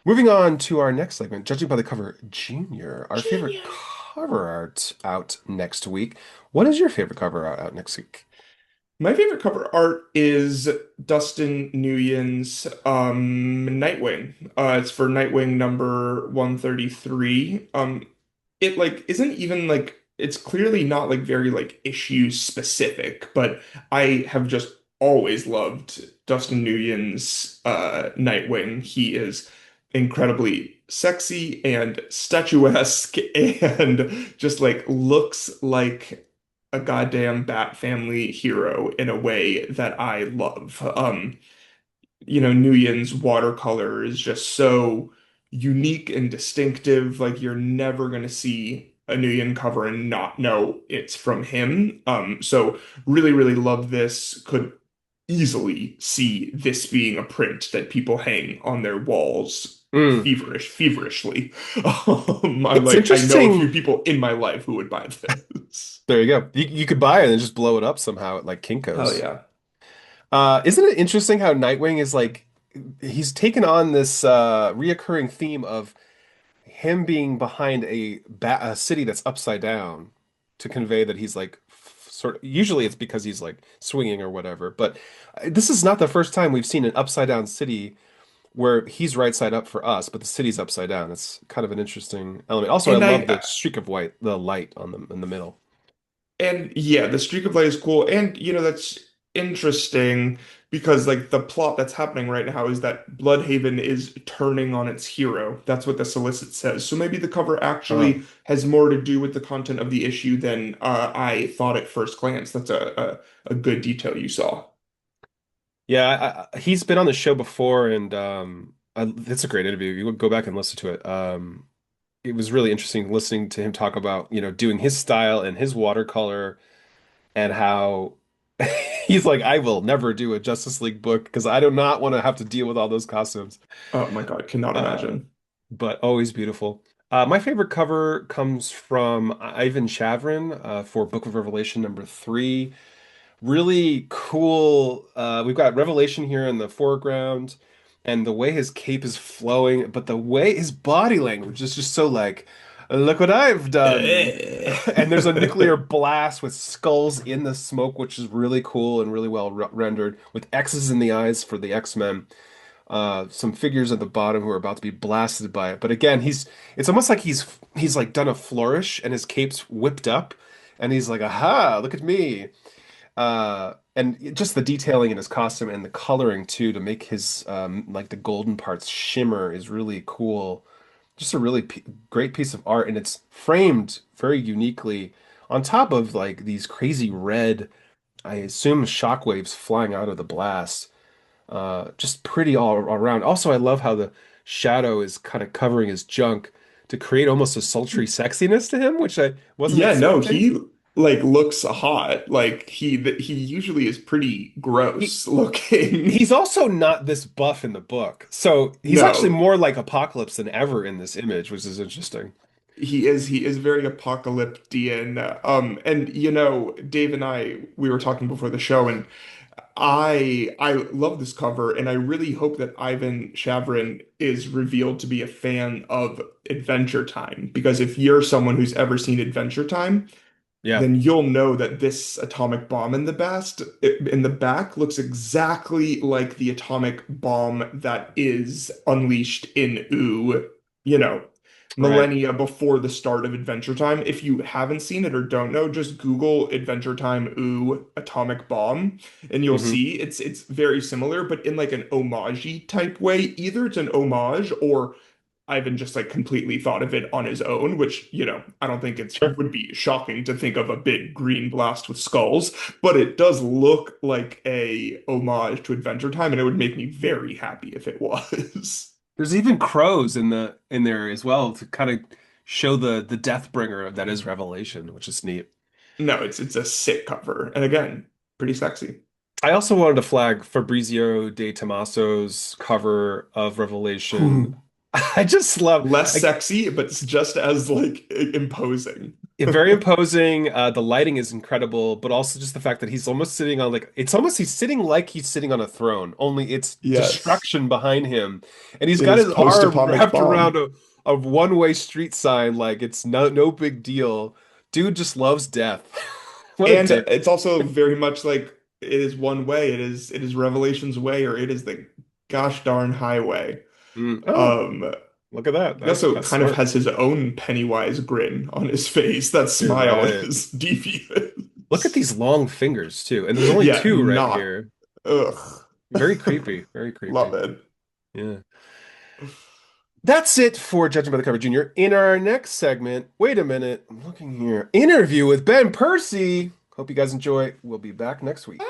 Moving on to our next segment, judging by the cover, Junior, our favorite Genius. cover art out next week. What is your favorite cover art out next week? My favorite cover art is Dustin Nguyen's Nightwing. It's for Nightwing number 133. It like isn't even like it's clearly not like very like issue specific, but I have just always loved Dustin Nguyen's Nightwing. He is incredibly sexy and statuesque and just like looks like a goddamn Bat Family hero in a way that I love. Nguyen's watercolor is just so unique and distinctive. Like you're never gonna see a Nguyen cover and not know it's from him. So really, really love this. Could easily see this being a print that people hang on their walls Mm, feverishly. it's I know a few interesting. people in my life who would buy this. There you go. You could buy it and just blow it up somehow at like Hell Kinko's. yeah. Isn't it interesting how Nightwing is like he's taken on this reoccurring theme of him being behind a city that's upside down to convey that he's like sort of usually it's because he's like swinging or whatever, but this is not the first time we've seen an upside down city where he's right side up for us, but the city's upside down. It's kind of an interesting element. Also, I And love I the streak of white, the light on the in the middle. and yeah, the streak of light is cool. And that's interesting because like the plot that's happening right now is that Bloodhaven is turning on its hero. That's what the solicit says. So maybe the cover Oh. actually has more to do with the content of the issue than I thought at first glance. That's a good detail you saw. Yeah, he's been on the show before, and it's a great interview. You would go back and listen to it. It was really interesting listening to him talk about, doing his style and his watercolor and how he's like, I will never do a Justice League book because I do not want to have to deal with all those costumes. Oh my God, cannot Uh, imagine. but always beautiful. My favorite cover comes from Ivan Shavrin for Book of Revelation number 3. Really cool. We've got Revelation here in the foreground, and the way his cape is flowing, but the way his body language is just so like, look what I've done. And there's a nuclear blast with skulls in the smoke, which is really cool and really well rendered, with X's in the eyes for the X-Men. Some figures at the bottom who are about to be blasted by it. But again, it's almost like he's like done a flourish and his cape's whipped up, and he's like, aha, look at me. And just the detailing in his costume and the coloring too to make his like the golden parts shimmer is really cool. Just a really p great piece of art, and it's framed very uniquely on top of like these crazy red, I assume shockwaves flying out of the blast. Just pretty all around. Also, I love how the shadow is kind of covering his junk to create almost a sultry sexiness to him, which I wasn't Yeah, no, expecting. he like looks hot. Like he usually is pretty He gross looking. He's also not this buff in the book. So he's actually No, more like Apocalypse than ever in this image, which is interesting. he is very apocalyptian. And Dave and I we were talking before the show, and I love this cover, and I really hope that Ivan Shavrin is revealed to be a fan of Adventure Time. Because if you're someone who's ever seen Adventure Time, Yeah, then you'll know that this atomic bomb in the back looks exactly like the atomic bomb that is unleashed in Ooh, you know, right. millennia before the start of Adventure Time. If you haven't seen it or don't know, just Google Adventure Time Ooh atomic bomb and you'll Hmm. see it's very similar, but in like an homage type way. Either it's an homage or Ivan just like completely thought of it on his own, which, I don't think it Sure. would be shocking to think of a big green blast with skulls, but it does look like a homage to Adventure Time, and it would make me very happy if it was. There's even crows in there as well to kind of show the Deathbringer that is Revelation, which is neat. No, it's a sick cover, and again, pretty sexy. I also wanted to flag Fabrizio de Tommaso's cover of Revelation. Whew. I just love Less I, sexy, but it's just as like imposing. Very imposing. The lighting is incredible, but also just the fact that he's almost sitting on like it's almost he's sitting like he's sitting on a throne, only it's Yes. destruction behind him. And he's It got is his arm post-atomic wrapped around bomb. a one-way street sign like it's no big deal. Dude just loves death. What a And dick. it's also very much like it is one way. It is Revelation's way, or it is the gosh darn highway. Oh, Um, look at that. he also That's kind of smart. has his own Pennywise grin on his face. That You're smile right. is Look at devious. these long fingers too. And there's only Yeah, two right not. here. Ugh. Very creepy. Very Love creepy. it. Yeah. That's it for Judging by the Cover Junior. In our next segment, wait a minute, I'm looking here. Interview with Ben Percy. Hope you guys enjoy. We'll be back next week.